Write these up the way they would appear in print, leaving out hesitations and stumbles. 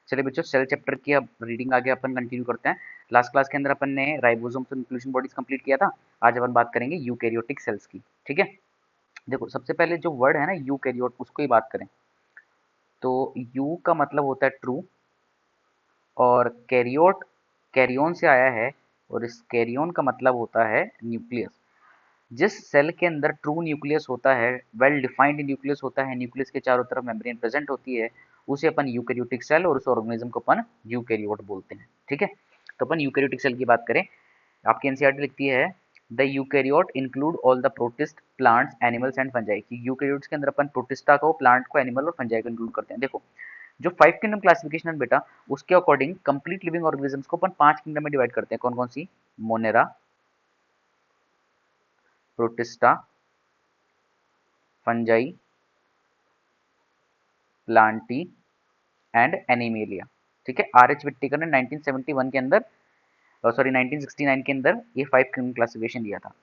चलिए बच्चों, cell chapter की अब रीडिंग आगे अपन कंटिन्यू करते हैं। लास्ट क्लास के अंदर अपन ने राइबोसोम्स और न्यूक्लियस बॉडीज कंप्लीट किया था। आज अपन बात करेंगे यूकैरियोटिक सेल्स की। ठीक है, देखो सबसे पहले जो वर्ड है ना यूकैरियोट, उसको ही बात करें तो यू का मतलब होता है ट्रू, और कैरियोट कैरियोन से आया है, और इस कैरियोन का मतलब होता है न्यूक्लियस। जिस सेल के अंदर ट्रू न्यूक्लियस होता है, वेल डिफाइंड न्यूक्लियस होता है, न्यूक्लियस के चारों तरफ मेम्ब्रेन प्रेजेंट होती है, उसे अपन यूकैरियोटिक सेल और उस ऑर्गेनिज्म को अपन यूकैरियोट बोलते हैं। ठीक है, तो अपन यूकैरियोटिक सेल की बात करें, आपकी एनसीईआरटी लिखती है the eukaryote include all the protist plants animals and fungi. कि यूकैरियोट्स के अंदर अपन प्रोटिस्टा को, प्लांट को, एनिमल और फंजाई को इंक्लूड करते हैं। देखो जो 5 किंगडम क्लासिफिकेशन है बेटा, उसके अकॉर्डिंग कंप्लीट लिविंग ऑर्गेनिजम्स को अपन 5 किंगडम में डिवाइड करते हैं। कौन कौन सी? Monera, Protista, Fungi, Plantae and Animalia. ठीक है, आर एच विट्टिकर ने 1971 के अंदर, सॉरी 1969 के अंदर ये 5 किंगडम क्लासिफिकेशन दिया था।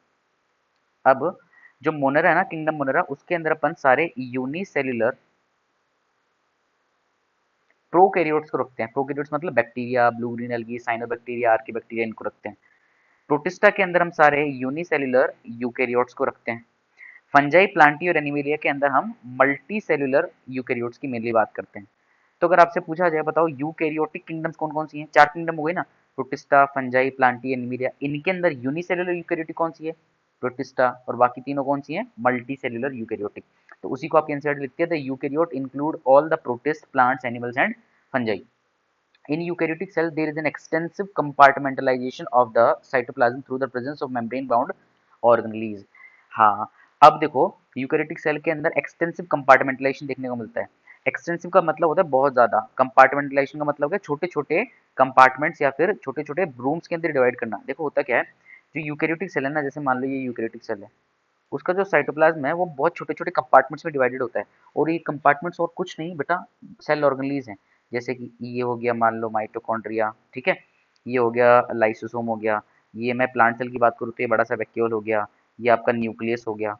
अब जो मोनेरा है ना, किंगडम मोनेरा, उसके अंदर अपन सारे यूनिसेल्युलर प्रोकैरियोट्स को रखते हैं। प्रोकैरियोट्स मतलब bacteria, blue green algae, cyanobacteria, archaebacteria, इनको रखते हैं। प्रोटिस्टा के अंदर हम सारे यूनिसेल्युलर यूकैरियोट्स को रखते हैं। फंजाई, प्लांटी और एनिमेलिया के अंदर हम मल्टी सेल्युलर यूकैरियोट्स की मेनली बात करते हैं। तो अगर आपसे पूछा जाए बताओ यूकैरियोटिक किंगडम्स कौन कौन सी हैं? 4 किंगडम हो गई ना, प्रोटिस्टा, फंजाई, प्लांटी, एनिमेलिया। इनके अंदर यूनिसेल्युलर यूकैरियोटिक कौन सी है? प्रोटिस्टा। और बाकी तीनों कौन सी हैं? Multi cellular eukaryotic. तो उसी को आपकी एनसीईआरटी लिखती है the eukaryote include all the protist plants animals and fungi. In eukaryotic cell, there is an extensive compartmentalization of the cytoplasm through the presence of membrane-bound organelles. हाँ, अब देखो eukaryotic cell के अंदर एक्सटेंसिव कंपार्टमेंटलाइजेशन देखने को मिलता है। Extensive का मतलब होता है बहुत ज्यादा, कंपार्टमेंटलाइजेशन का मतलब है छोटे छोटे कंपार्टमेंट्स या फिर छोटे छोटे रूम्स के अंदर डिवाइड करना। देखो होता क्या है, जो यूकैरियोटिक सेल है ना, जैसे मान लो ये यूकैरियोटिक सेल है, उसका जो साइटोप्लाज्म है वो बहुत छोटे छोटे कंपार्टमेंट्स में डिवाइडेड होता है। और ये कंपार्टमेंट्स और कुछ नहीं बेटा, सेल ऑर्गेनलीज हैं। जैसे कि ये हो गया मान लो माइटोकॉन्ड्रिया, ठीक है, ये हो गया लाइसोसोम हो गया, ये मैं प्लांट सेल की बात करूँ तो ये बड़ा सा वैक्यूल हो गया, ये आपका न्यूक्लियस हो गया।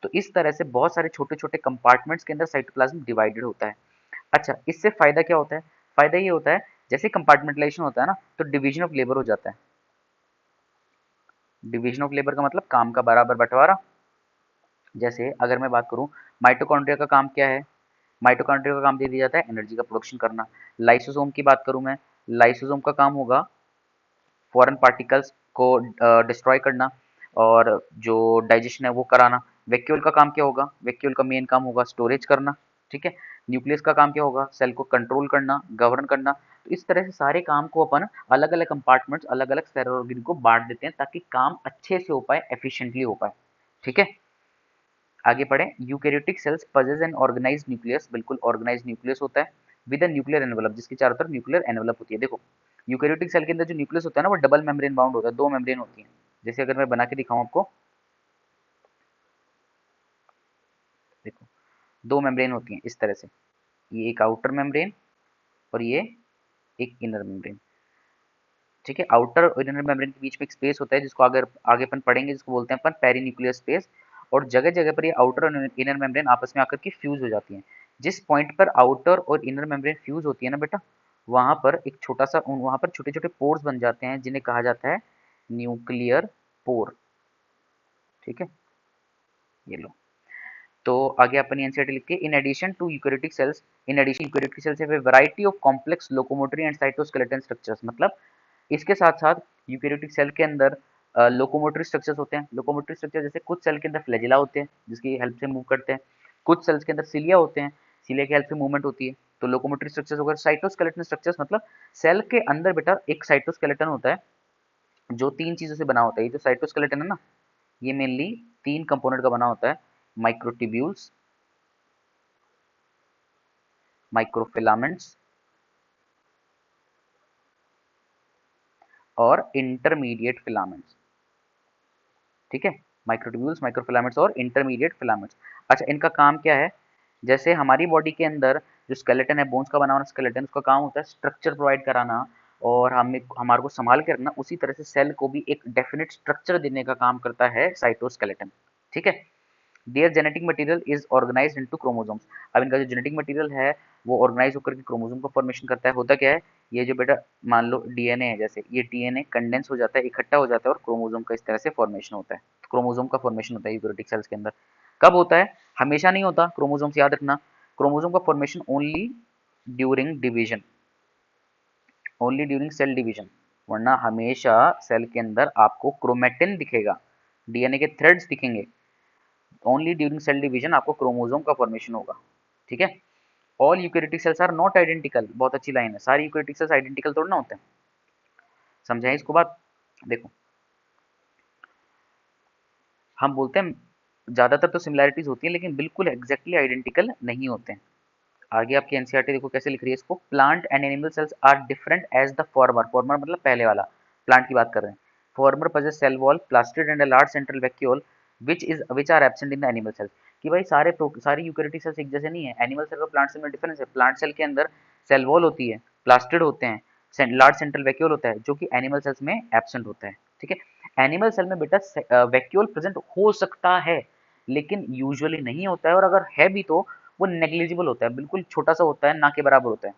तो इस तरह से बहुत सारे छोटे छोटे कंपार्टमेंट्स के अंदर साइटोप्लाज्म डिवाइडेड होता है। अच्छा, इससे फायदा क्या होता है? फायदा ये होता है, जैसे कंपार्टमेंटलाइजेशन होता है ना, तो डिवीजन ऑफ लेबर हो जाता है। डिवीजन ऑफ लेबर का मतलब काम का बराबर बंटवारा। जैसे अगर मैं बात करूं, माइटोकॉन्ड्रिया का काम क्या है? माइटोकॉन्ड्रिया का काम दे दिया जाता है एनर्जी का प्रोडक्शन करना। लाइसोसोम की बात करूं मैं, लाइसोसोम का काम होगा फॉरेन पार्टिकल्स को डिस्ट्रॉय करना, और जो डाइजेशन है वो कराना। वैक्यूल का काम क्या होगा? वैक्यूल का मेन काम होगा स्टोरेज करना। ठीक है, न्यूक्लियस का काम क्या होगा? सेल को कंट्रोल करना, गवर्न करना। तो इस तरह से सारे काम को अपन अलग अलग कंपार्टमेंट्स, अलग अलग सेल ऑर्गेन को बांट देते हैं ताकि काम अच्छे से हो पाए, एफिशिएंटली हो पाए। ठीक है, आगे पढ़ें। Eukaryotic cells possess an organised nucleus, बिल्कुल ऑर्गेनाइज्ड न्यूक्लियस होता है, विद अ न्यूक्लियर एनवेलप, जिसके चारों तरफ न्यूक्लियर एनवेलप होती है। देखो यूकैरियोटिक सेल के अंदर जो न्यूक्लियस होता है ना, वो डबल मेम्ब्रेन बाउंड होता है, दो मेम्ब्रेन होती है। जैसे अगर मैं बना के दिखाऊं आपको, देखो दो मेम्ब्रेन होती हैं इस तरह से, ये एक आउटर मेम्ब्रेन और ये एक इनर मेम्ब्रेन। ठीक है, आउटर और इनर मेम्ब्रेन के बीच में एक स्पेस होता है जिसको अगर आगे अपन पढ़ेंगे, जिसको बोलते हैं अपन पेरीन्यूक्लियर स्पेस। और जगह जगह पर ये आउटर और इनर मेम्ब्रेन आपस में आकर के फ्यूज हो जाती हैं। जिस पॉइंट पर आउटर और इनर मेम्ब्रेन फ्यूज होती है ना बेटा, वहां पर एक छोटा सा, वहां पर छोटे छोटे पोर्स बन जाते हैं जिन्हें कहा जाता है न्यूक्लियर पोर। ठीक है, ये लो। तो आगे अपन एनसीईआरटी लिख के, in addition to eukaryotic cells, in addition eukaryotic cells have a variety of complex locomotory and cytoskeleton structures. मतलब इसके साथ साथ यूकैरियोटिक सेल के अंदर लोकोमोटरी स्ट्रक्चर्स होते हैं। लोकोमोटरी स्ट्रक्चर जैसे कुछ सेल के अंदर फ्लैजिला होते हैं जिसकी हेल्प से मूव करते हैं, कुछ सेल्स के अंदर सिलिया होते हैं, सिलिया की हेल्प से मूवमेंट होती है। तो लोकोमोटरी स्ट्रक्चर्स वगैरह। साइटोस्केलेटन स्ट्रक्चर्स मतलब सेल के अंदर बेटा एक साइटोस्केलेटन होता है जो तीन चीजों से बना होता है। ये जो साइटोस्केलेटन है ना, ये मेनली तीन कंपोनेंट का बना होता है: माइक्रोट्यूब्यूल्स, माइक्रोफिलामेंट्स और इंटरमीडिएट फिलामेंट्स। ठीक है, माइक्रोट्यूब्यूल्स, माइक्रोफिलामेंट्स और इंटरमीडिएट फिलामेंट्स। अच्छा, इनका काम क्या है? जैसे हमारी बॉडी के अंदर जो स्केलेटन है, बोन्स का बना हुआ स्केलेटन, उसका काम होता है स्ट्रक्चर प्रोवाइड कराना और हमें हमारे को संभाल के रखना। उसी तरह से सेल को भी एक डेफिनेट स्ट्रक्चर देने का काम करता है साइटोस्केलेटन। ठीक है, there genetic material is organised into chromosomes. अब इनका जो जेनेटिक मटेरियल है वो ऑर्गेनाइज होकर के क्रोमोसोम का फॉर्मेशन करता है। होता क्या है, ये जो बेटा मान लो डीएनए है, जैसे ये डीएनए कंडेंस हो जाता है, इकट्ठा हो जाता है और क्रोमोसोम का इस तरह से फॉर्मेशन होता है। तो क्रोमोसोम का फॉर्मेशन होता है यूकेरियोटिक सेल्स के अंदर। कब होता है, हमेशा नहीं होता क्रोमोसोम्स, याद रखना। क्रोमोसोम का formation only during division, only during cell division, वरना हमेशा सेल के अंदर आपको क्रोमेटिन दिखेगा, डीएनए के थ्रेड्स दिखेंगे। ओनली ड्यूरिंग सेल डिवीजन आपको क्रोमोसोम का फॉर्मेशन होगा। ठीक है। All eukaryotic cells are not identical, बहुत अच्छी लाइन है, सारी यूकेरियोटिक सेल्स आइडेंटिकल थोड़ा ना होते हैं। समझाएं इसको बात। देखो हम बोलते हैं ज्यादातर तो सिमिलैरिटीज होती हैं लेकिन बिल्कुल एग्जैक्टली आइडेंटिकल नहीं होते हैं। आगे आपकी एनसीईआरटी देखो कैसे लिख रही है इसको, plant and animal cells are different as the former, former मतलब पहले वाला, प्लांट की बात कर रहे हैं। Former possess cell wall plastid and a large central vacuole which are absent in the animal cells. कि भाई सारी यूकेरियोटिक सेल्स एक जैसे नहीं है, एनिमल सेल और प्लांट सेल में डिफरेंस है। प्लांट सेल के अंदर सेल वॉल होती है, प्लास्टिड होते हैं, लार्ज सेंट्रल वैक्यूल होता है, जो कि एनिमल सेल्स में एब्सेंट होता है। ठीक है। एनिमल सेल में बेटा वैक्यूल प्रेजेंट हो सकता है लेकिन यूजुअली नहीं होता है, और अगर है भी तो वो नेग्लिजिबल होता है, बिल्कुल छोटा सा होता है, ना के बराबर होता है।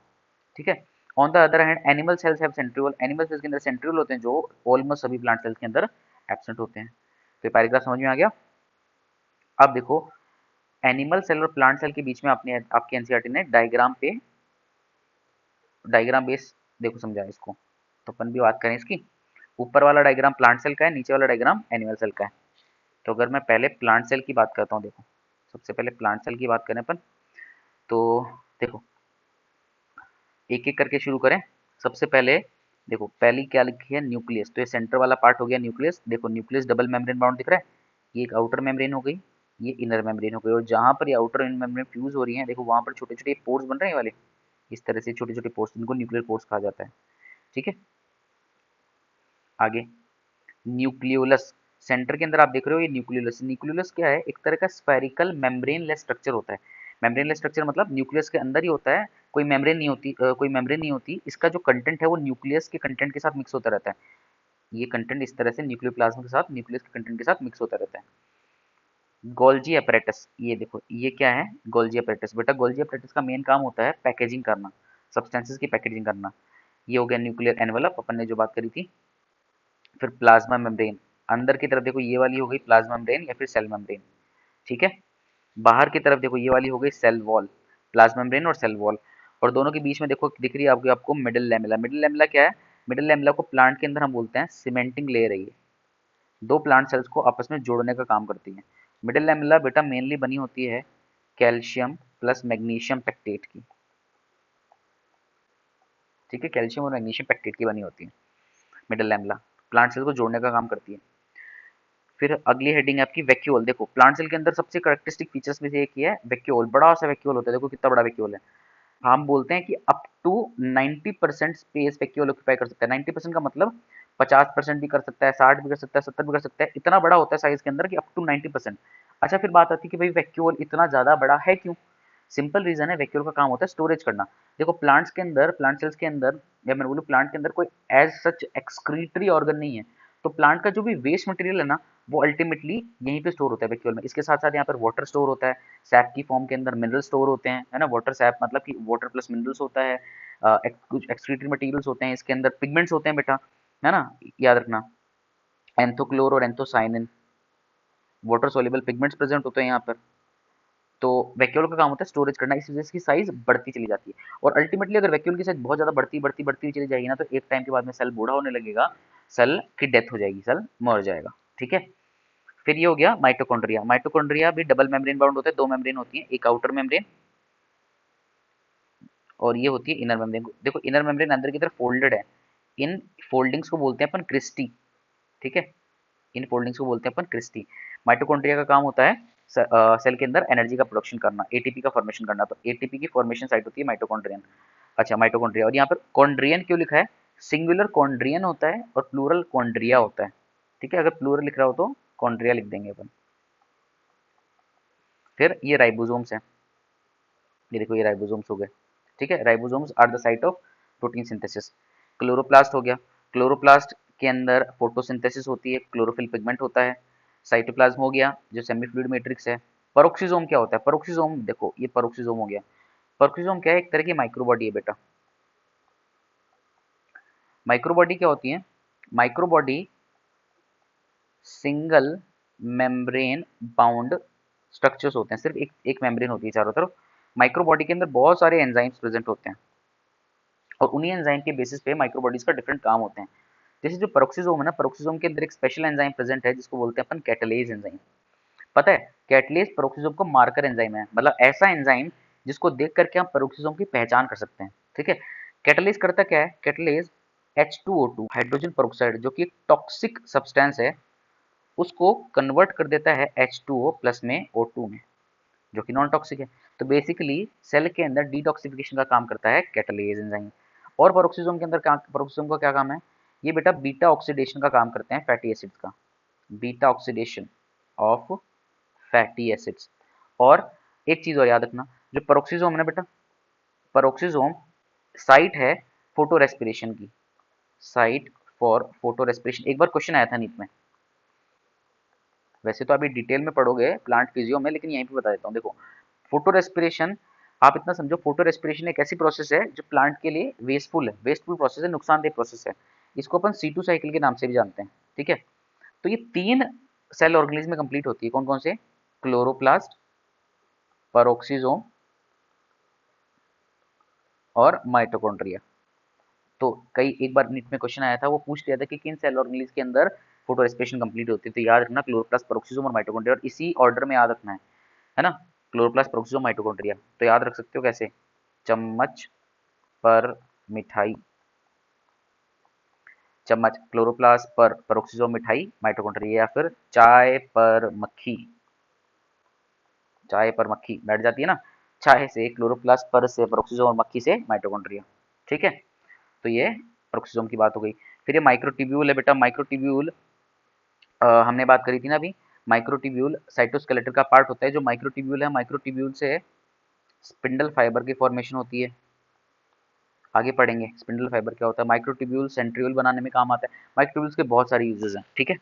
ठीक है। On the other hand animal cells have centriole, animal cells के अंदर सेंट्रियोल होते हैं जो ऑलमोस्ट सभी प्लांट सेल्स के अंदर एब्सेंट होते हैं। तो पैराग्राफ समझ में आ गया। अब देखो एनिमल सेल और प्लांट सेल के बीच में आपने आपकी एनसीईआरटी ने डायग्राम बेस देखो समझा इसको, तो अपन भी बात करें इसकी। ऊपर वाला डायग्राम प्लांट सेल का है, नीचे वाला डायग्राम एनिमल सेल का है। तो अगर मैं पहले प्लांट सेल की बात करता हूँ, देखो सबसे पहले प्लांट सेल की बात करें अपन, तो देखो एक एक करके शुरू करें। सबसे पहले देखो पहली क्या लिखी है, न्यूक्लियस, तो ये सेंटर वाला पार्ट हो गया न्यूक्लियस। देखो न्यूक्लियस डबल मेम्ब्रेन बाउंड दिख रहा है, ये एक आउटर मेम्ब्रेन हो गई, ये इनर मेम्ब्रेन हो गई, और जहां पर ये आउटर इनर मेम्ब्रेन फ्यूज हो रही है देखो वहां पर छोटे छोटे पोर्स बन रहे हैं वाले, इस तरह से छोटे छोटे पोर्स, इनको न्यूक्लियर पोर्स कहा जाता है। ठीक है। आगे न्यूक्लियोलस, सेंटर के अंदर आप देख रहे हो ये न्यूक्लियोलस। न्यूक्लियोलस क्या है, एक तरह का स्फेरिकल मेम्ब्रेन लेस स्ट्रक्चर होता है। मेम्ब्रेन लेस स्ट्रक्चर मतलब न्यूक्लियस के अंदर ही होता है, कोई मेम्ब्रेन नहीं होती, कोई मेम्ब्रेन नहीं होती। इसका जो कंटेंट है वो न्यूक्लियस के कंटेंट के साथ मिक्स होता रहता है। ये कंटेंट इस तरह से न्यूक्लियोप्लाज्म के साथ, न्यूक्लियस के कंटेंट के साथ मिक्स होता रहता है। गोल्जी अपैरेटस, ये देखो ये क्या है, गोल्जी अपैरेटस। बेटा गोल्जी अपैरेटस का मेन काम होता है पैकेजिंग करना, सब्सटेंसेस की पैकेजिंग करना। ये हो गया न्यूक्लियर एनवलप, अपन ने जो बात करी थी। फिर प्लाज्मा मेम्ब्रेन, अंदर की तरफ देखो ये वाली हो गई प्लाज्मा मेम्ब्रेन या फिर सेल मेम्ब्रेन। ठीक है। बाहर की तरफ देखो ये वाली हो गई सेल वॉल, प्लाज्मा मेम्ब्रेन और सेल वॉल। और दोनों के बीच में देखो दिख रही है आपको मिडिल लैमेला। मिडिल लैमेला क्या है, मिडिल लैमेला को प्लांट के अंदर हम बोलते हैं सीमेंटिंग लेयर है। ये दो प्लांट सेल्स को आपस में जोड़ने का काम करती है। मिडिल लैमेला बेटा मेनली बनी होती है कैल्शियम प्लस मैग्नीशियम पेक्टेट की। ठीक है, कैल्शियम और मैग्नीशियम पेक्टेट की बनी होती है मिडिल लैमेला, प्लांट सेल को जोड़ने का काम करती है। फिर अगली हेडिंग है आपकी वैक्यूल। देखो प्लांट सेल के अंदर सबसे करेक्टरिस्टिक फीचर्स में से एक ही है वैक्यूल, बड़ा सा वैक्यूल होता है। देखो कितना बड़ा वैक्यूल है, हम बोलते हैं कि up to 90% space vacuole occupy कर सकता है। 90% का मतलब 50% भी कर सकता है, 60 भी कर सकता है, 70 भी कर सकता है, इतना बड़ा होता है साइज के अंदर कि अप टू 90%। अच्छा फिर बात आती है कि भाई वैक्यूल इतना ज्यादा बड़ा है क्यों। सिंपल रीजन है, वैक्यूल का काम होता है स्टोरेज करना। देखो प्लांट्स के अंदर, प्लांट सेल्स के अंदर, या मैं बोलूँ प्लांट के अंदर कोई एज सच एक्सक्रीटरी ऑर्गन नहीं है। तो प्लांट का जो भी वेस्ट मटेरियल है ना वो अल्टीमेटली यहीं पे स्टोर होता है वैक्यूल में। इसके साथ साथ यहाँ पर वाटर स्टोर होता है, सैप की फॉर्म के अंदर मिनरल स्टोर होते हैं, है ना। वाटर सैप मतलब कि वाटर प्लस मिनरल्स होता है। कुछ एक्सक्रीटरी मटेरियल्स होते हैं इसके अंदर, पिगमेंट्स होते हैं बेटा, है ना, याद रखना। एंथोक्लोर और anthocyanin, water soluble pigments present होते हैं यहाँ पर। तो वैक्यूल का काम होता है स्टोरेज करना, इस वजह से इसकी साइज बढ़ती चली जाती है। और अल्टीमेटली अगर वैक्यूल की साइज बहुत ज्यादा बढ़ती हुई चली जाएगी ना तो एक टाइम के बाद में सेल बूढ़ा होने लगेगा, सेल की डेथ हो जाएगी, सेल मर जाएगा। ठीक है। फिर ये हो गया माइटोकॉन्ड्रिया। माइटोकॉन्ड्रिया भी डबल मेम्ब्रेन बाउंड होते हैं, दो मेम्ब्रेन होती है, एक आउटर मेम्ब्रेन और ये होती है इनर मेम्ब्रेन। देखो इनर मेम्ब्रेन अंदर की तरफ फोल्डेड है, इन फोल्डिंग्स को बोलते हैं अपन क्रिस्टी। ठीक है, इन फोल्डिंग्स को बोलते हैं अपन क्रिस्टी। माइटोकॉन्ड्रिया का काम होता है सेल के अंदर एनर्जी का प्रोडक्शन करना, एटीपी का फॉर्मेशन करना। तो एटीपी की फॉर्मेशन साइट होती है माइटोकॉन्ड्रियन। अच्छा माइटोकॉन्ड्रिया, और यहाँ पर कॉन्ड्रियन क्यों लिखा है, सिंगुलर कॉन्ड्रियन होता है और प्लूरल कॉन्ड्रिया होता है। ठीक है, अगर प्लूरल लिख रहा हो तो कॉन्ड्रिया लिख देंगे अपन। फिर ये राइबोसोम्स है, ये देखो ये राइबोसोम्स हो गए। ठीक है, ribosomes are the site of protein synthesis. Chloroplast हो गया, क्लोरोप्लास्ट के अंदर फोटोसिंथेसिस होती है, क्लोरोफिल पिगमेंट होता है। साइटोप्लाज्म हो गया जो सेमी फ्लूइड मैट्रिक्स है। परोक्सिसोम क्या होता है? परोक्सिसोम देखो, ये परोक्सिसोम हो गया। परोक्सिसोम क्या है? एक तरह की माइक्रोबॉडी है बेटा। माइक्रोबॉडी क्या होती है? Microbody single membrane bound structures होते हैं, सिर्फ एक मेम्ब्रेन होती है चारों तरफ। माइक्रोबॉडी के अंदर बहुत सारे एंजाइम्स प्रेजेंट होते हैं और उन्हीं एंजाइम के बेसिस पे माइक्रोबॉडीज का डिफरेंट काम होते हैं। जैसे जो परोक्सिसोम है ना, परोक्सिसोम के अंदर एक स्पेशल एंजाइम प्रेजेंट है जिसको बोलते हैं अपन कैटलेज एंजाइम। पता है, कैटलेज परोक्सिसोम को मार्कर एंजाइम है, मतलब ऐसा एंजाइम जिसको देख करके हम परोक्सिसोम की पहचान कर सकते हैं। ठीक है, कैटलेज करता क्या है? कैटलेज H2O2 हाइड्रोजन पेरोक्साइड जो कि टॉक्सिक सब्सटेंस है, उसको कन्वर्ट कर देता है H2O प्लस में O2 में, जो कि नॉन टॉक्सिक है। तो बेसिकली सेल के अंदर डिटॉक्सिफिकेशन का काम करता है कैटलेज एंजाइम। और पेरोक्सिसोम के अंदर पेरोक्सिसोम का क्या काम है? ये बेटा बीटा ऑक्सीडेशन का काम करते हैं फैटी एसिड्स का, beta oxidation of fatty acids. और एक चीज और याद रखना, जो पेरोक्सिसोम है ना बेटा, पेरोक्सिसोम साइट है फोटो रेस्पिरेशन की, साइट फॉर फोटो रेस्पिरेशन। एक बार क्वेश्चन आया था नीट में, वैसे तो अभी डिटेल में पढ़ोगे प्लांट फिजियो में, लेकिन यहीं पे बता देता हूँ। देखो, फोटो रेस्पिरेशन, आप इतना समझो, फोटो रेस्पिरेशन एक ऐसी प्रोसेस है जो प्लांट के लिए वेस्टफुल है, वेस्टफुल प्रोसेस है, नुकसानदेह प्रोसेस है। इसको अपन C2 साइकिल के नाम से भी जानते हैं। ठीक है, तो ये 3 सेल ऑर्गेनिज्म में कंप्लीट होती है। कौन कौन से? क्लोरोप्लास्ट, पेरोक्सिसोम और माइटोकॉन्ड्रिया। तो कई एक बार नीट में क्वेश्चन आया था, वो पूछ लिया था कि किन सेल ऑर्गेनिज्म के अंदर फोटो रेस्पिरेशन कंप्लीट होती है। तो याद रखना, क्लोरोप्लास्ट, पेरोक्सिसोम और माइटोकॉन्ड्रिया, और इसी ऑर्डर में याद रखना है ना? Chloroplast, peroxisome, mitochondria. तो याद रख सकते हो कैसे? चम्मच पर मिठाई, चम्मच क्लोरोप्लास्ट पर पेरोक्सिसोम मिठाई माइटोकॉन्ड्रिया, या फिर चाय पर मक्खी, चाय पर मक्खी बैठ जाती है ना, चाय से क्लोरोप्लास्ट, पर से पेरोक्सिसोम और मक्खी से माइटोकॉन्ड्रिया। ठीक है, तो ये पेरोक्सिसोम की बात हो गई। फिर ये माइक्रोट्यूब्यूल है बेटा, माइक्रोट्यूब्यूल हमने बात करी थी ना अभी। माइक्रोट्यूब्यूल साइटोस्केलेटन का पार्ट होता है। जो माइक्रोट्यूब्यूल है, माइक्रोट्यूब्यूल से स्पिंडल फाइबर की फॉर्मेशन होती है। आगे पढ़ेंगे स्पिंडल फाइबर क्या होता है। माइक्रोट्यूब्यूल सेंट्रियोल बनाने में काम आता है। माइक्रोट्यूब्यूल्स के बहुत सारे यूजेस हैं। ठीक है,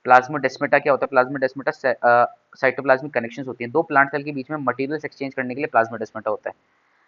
प्लाज्मोडेस्माटा क्या होता है? प्लाज्मोडेस्माटा साइटोप्लाज्मिक कनेक्शंस होती हैं, दो प्लांट सेल के बीच में मटेरियल्स एक्सचेंज करने के लिए प्लाज्मोडेस्माटा होता है।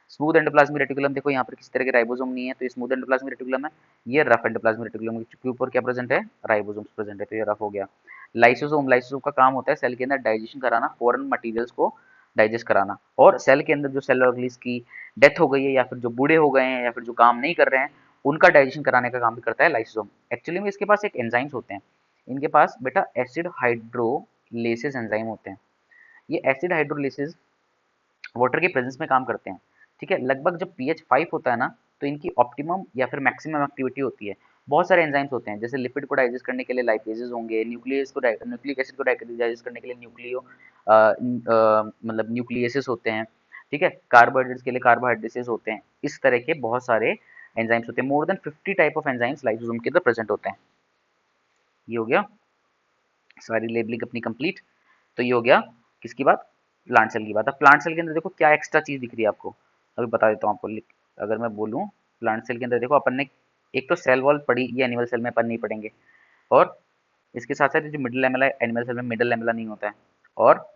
स्मूथ एंडोप्लाज्मिक रेटिकुलम, देखो यहाँ पर किसी तरह के राइबोसोम नहीं है, तो ये स्मूथ एंडोप्लाज्मिक रेटिकुलम है। ये रफ एंडोप्लाज्मिक रेटिकुलम के ऊपर क्या प्रेजेंट है? राइबोसोम्स प्रेजेंट है, तो ये रफ हो गया। लाइसोसोम, लाइसोसोम का काम होता है सेल के अंदर डाइजेशन कराना, फॉरेन मटेरियल्स को डाइजेस्ट कराना। और सेल के अंदर जो सेल ऑर्गेनिज की डेथ हो गई है, या फिर जो बूढ़े हो गए हैं, या फिर जो काम नहीं कर रहे हैं, उनका डाइजेशन कराने का काम भी करता है लाइसोसोम। एक्चुअली में इसके पास एक एंजाइम्स होते हैं, इनके पास बेटा एसिड हाइड्रोलेसिस एंजाइम होते हैं। ये एसिड हाइड्रोलेसिस वाटर के प्रेजेंस में काम करते हैं। ठीक है, लगभग जब pH 5 होता है ना, तो इनकी ऑप्टिमम या फिर मैक्सिमम एक्टिविटी होती है। बहुत सारे एंजाइम्स होते हैं, जैसे लिपिड को डाइजेस्ट करने के लिए लाइपेजेस होंगे, न्यूक्लिक एसिड को डाइजेस्ट करने के लिए मतलब न्यूक्लियसेस होते हैं। ठीक है, कार्बोहाइड्रेट्स के लिए कार्बोहाइड्रेसेस होते हैं। इस तरह के बहुत सारे एंजाइम्स होते हैं। More than 50 type of enzymes lysosome के अंदर प्रेजेंट होते हैं। ये हो गया सारी लेबलिंग अपनी कंप्लीट। तो ये हो गया किसकी बात? प्लांट सेल की बात। अब प्लांट सेल के अंदर देखो क्या एक्स्ट्रा चीज दिख रही है आपको, अभी बता देता हूँ आपको। अगर मैं बोलूँ, प्लांट सेल के अंदर देखो अपन ने एक तो सेल वॉल पढ़ी, ये एनिमल सेल में अपन नहीं पढ़ेंगे। और इसके साथ साथ जो मिडिल लेमेला है, एनिमल सेल में मिडिल लेमेला नहीं होता है। और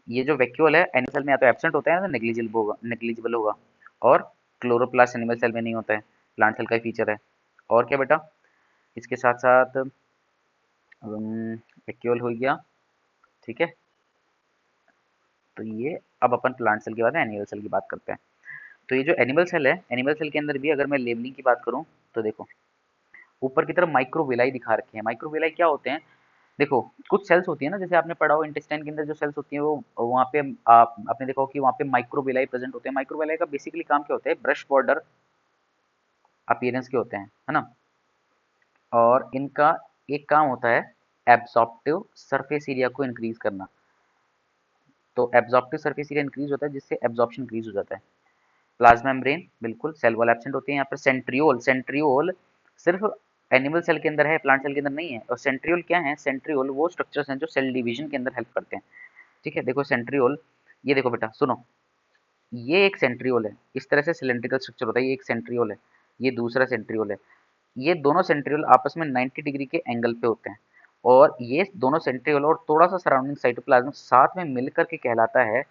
ये जो वैक्यूल है एनिमल सेल में या तो एब्सेंट होता है या तो नेग्लिजिबल होगा। और क्लोरोप्लास्ट एनिमल सेल में नहीं होता है, प्लांट सेल का ही फीचर है। और क्या बेटा, इसके साथ साथ वैक्यूल हो गया। ठीक है, तो ये अब अपन प्लांट सेल के बाद एनिमल सेल की बात करते हैं। तो ये जो एनिमल सेल है, एनिमल सेल के अंदर भी अगर मैं लेबलिंग की बात करूं, तो देखो ऊपर की तरफ माइक्रोविलाई दिखा रखे हैं। माइक्रोविलाई क्या होते हैं? देखो, कुछ सेल्स होती है ना, जैसे आपने पढ़ा हो इंटेस्टाइन के अंदर जो सेल्स होती है, वो वहाँ पे आपने देखा हो कि वहाँ पे माइक्रोविलाई प्रेजेंट होते हैं। माइक्रोविलाई का बेसिकली काम क्या होता है? ब्रश बॉर्डर अपीयरेंस के होते हैं, है ना? और इनका एक काम होता है एब्सॉर्प्टिव सरफेस एरिया को इंक्रीज करना। तो एब्सॉर्प्टिव सरफेस एरिया इंक्रीज होता है जिससे एब्जॉर्प्शन इंक्रीज हो जाता है। प्लाज्मा मेम्ब्रेन, बिल्कुल सेल वॉल एब्सेंट होती है यहाँ पर। सेंट्रियोल, सेंट्रियोल सिर्फ एनिमल सेल के अंदर है, प्लांट सेल के अंदर नहीं है। और सेंट्रियोल क्या है? सेंट्रियोल वो स्ट्रक्चर्स हैं जो सेल डिवीजन के अंदर हेल्प करते हैं। ठीक है, देखो सेंट्रियोल, ये देखो बेटा सुनो, ये एक सेंट्रियोल है, इस तरह से सिलेंड्रिकल स्ट्रक्चर होता है, ये एक सेंट्रियोल है, ये दूसरा सेंट्रियोल है। ये दोनों सेंट्रियोल आपस में 90 डिग्री के एंगल पे होते हैं। और ये दोनों सेंट्रियोल और थोड़ा सा सराउंडिंग साइटोप्लाज्म साथ में मिलकर के कहलाता है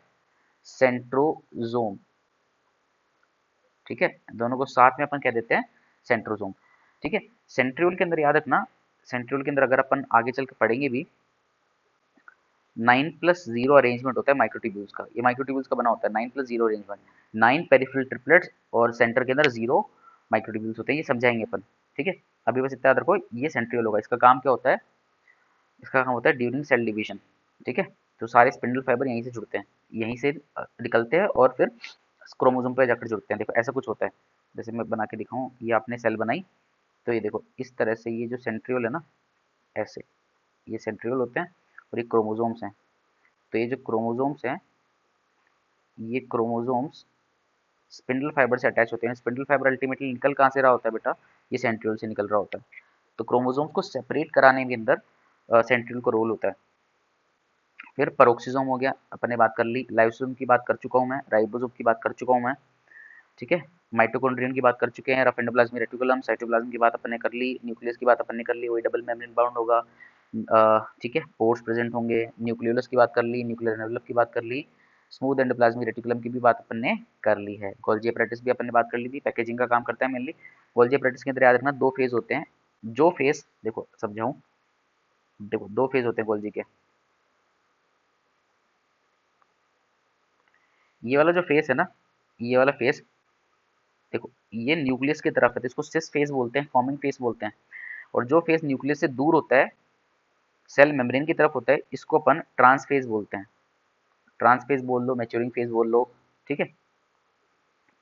सेंट्रोजोम। ठीक है, दोनों को साथ में अपन कह देते हैं सेंट्रोजोम। ठीक है, सेंट्रियोल के अंदर याद रखना, सेंट्रियोल के अंदर अगर अपन आगे चल के पढ़ेंगे भी 9+0 अरेंजमेंट होता है माइक्रोट्यूब्यूल्स का। ये माइक्रोट्यूब्यूल्स का बना होता है 9+0 अरेंजमेंट, 9 पेरिफेरल ट्रिपलेट्स और सेंटर के अंदर 0 माइक्रोट्यूब्यूल्स होते हैं। ये समझाएंगे अपन। ठीक है, अभी बस इतना याद रखो, ये सेंट्रियोल होगा। इसका काम क्या होता है? इसका काम होता है ड्यूरिंग सेल डिवीजन। ठीक है, तो सारे स्पिंडल फाइबर यहीं से जुड़ते हैं, यहीं से निकलते हैं और फिर क्रोमोसोम पे जाकर जुड़ते हैं। देखो ऐसा कुछ होता है, जैसे मैं बना के दिखाऊं, ये आपने सेल बनाई, तो ये देखो इस तरह से ये जो सेंट्रियोल है ना, ऐसे ये सेंट्रियोल होते हैं और ये क्रोमोसोम्स हैं। तो ये जो क्रोमोसोम्स हैं, ये क्रोमोसोम्स स्पिंडल फाइबर से अटैच होते हैं। स्पिंडल फाइबर अल्टीमेटली निकल कहाँ से रहा होता है बेटा? ये सेंट्रियोल से निकल रहा होता है। तो क्रोमोसोम्स को सेपरेट कराने के अंदर सेंट्रियोल का रोल होता है। फिर परोक्सिसोम हो गया, अपन ने बात कर ली। लाइसोसोम की बात कर चुका हूँ मैं, राइबोसोम की बात कर चुका हूँ मैं। ठीक है, माइटोकॉन्ड्रियन की बात कर चुके हैं, रफ एंडोप्लाज्मिक रेटिकुलम, साइटोप्लाज्म की बात अपन ने कर ली, न्यूक्लियस की बात अपन ने कर ली, वही डबल मेम्ब्रेन बाउंड होगा। ठीक है, पोर्स प्रेजेंट होंगे। न्यूक्लियोलस की बात कर ली, न्यूक्लियर एनवेलप की बात कर ली, स्मूथ एंडोप्लाज्मिक रेटिकुलम की भी बात अपन ने कर ली है। गोल्जी एपैरेटस भी अपन ने बात कर ली थी, पैकेजिंग का काम करता है मेनली। गोल्जी एपैरेटस के अंदर याद रखना 2 फेज होते हैं। जो फेज देखो समझाऊं, देखो 2 फेज होते हैं गोल्जी के। ये वाला जो फेस है ना, ये वाला फेस देखो, ये न्यूक्लियस की तरफ है तो इसको सिस फेस बोलते हैं, फॉर्मिंग फेस बोलते हैं। और जो फेस न्यूक्लियस से दूर होता है, सेल मेम्ब्रेन की तरफ होता है, इसको अपन ट्रांस फेज बोलते हैं। ट्रांस फेज बोल लो, मैच्योरिंग फेज बोल लो। ठीक है,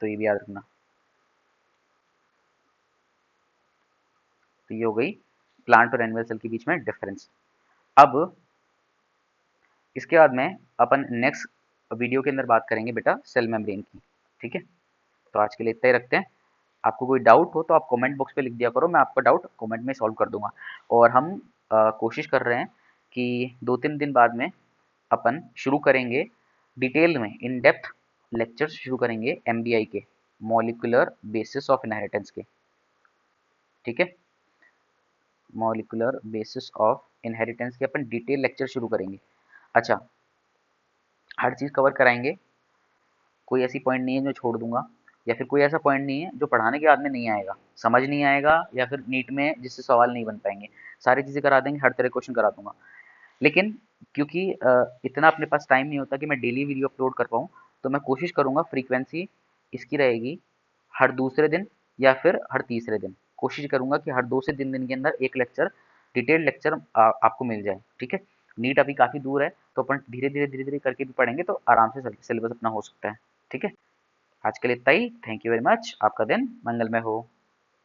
तो ये भी याद रखना। तो ये हो गई प्लांट और एनिमल सेल के बीच में डिफरेंस। अब इसके बाद में अपन नेक्स्ट वीडियो के अंदर बात करेंगे बेटा सेल मेम्ब्रेन की। ठीक है, तो आज के लिए इतना ही रखते हैं। आपको कोई डाउट हो तो आप कमेंट बॉक्स पे लिख दिया करो, मैं आपका डाउट कमेंट में सॉल्व कर दूंगा। और हम कोशिश कर रहे हैं कि 2-3 दिन बाद में अपन शुरू करेंगे डिटेल में, इन डेप्थ लेक्चर्स शुरू करेंगे एमबीआई के, मॉलिक्यूलर बेसिस ऑफ इनहेरिटेंस के। ठीक है, मॉलिक्यूलर बेसिस ऑफ इनहेरिटेंस के अपन डिटेल लेक्चर शुरू करेंगे। अच्छा, हर चीज़ कवर कराएंगे, कोई ऐसी पॉइंट नहीं है जो छोड़ दूंगा, या फिर कोई ऐसा पॉइंट नहीं है जो पढ़ाने के बाद में नहीं आएगा, समझ नहीं आएगा, या फिर नीट में जिससे सवाल नहीं बन पाएंगे। सारी चीज़ें करा देंगे, हर तरह क्वेश्चन करा दूंगा। लेकिन क्योंकि इतना अपने पास टाइम नहीं होता कि मैं डेली वीडियो अपलोड कर पाऊँ, तो मैं कोशिश करूँगा फ्रीक्वेंसी इसकी रहेगी हर दूसरे दिन या फिर हर तीसरे दिन। कोशिश करूँगा कि हर 2 से 3 दिन के अंदर एक लेक्चर, डिटेल्ड लेक्चर आपको मिल जाए। ठीक है, नीट अभी काफ़ी दूर है, तो अपन धीरे धीरे करके भी पढ़ेंगे तो आराम से सिलेबस अपना हो सकता है। ठीक है, आज के लिए इतना ही। थैंक यू वेरी मच, आपका दिन मंगलमय हो।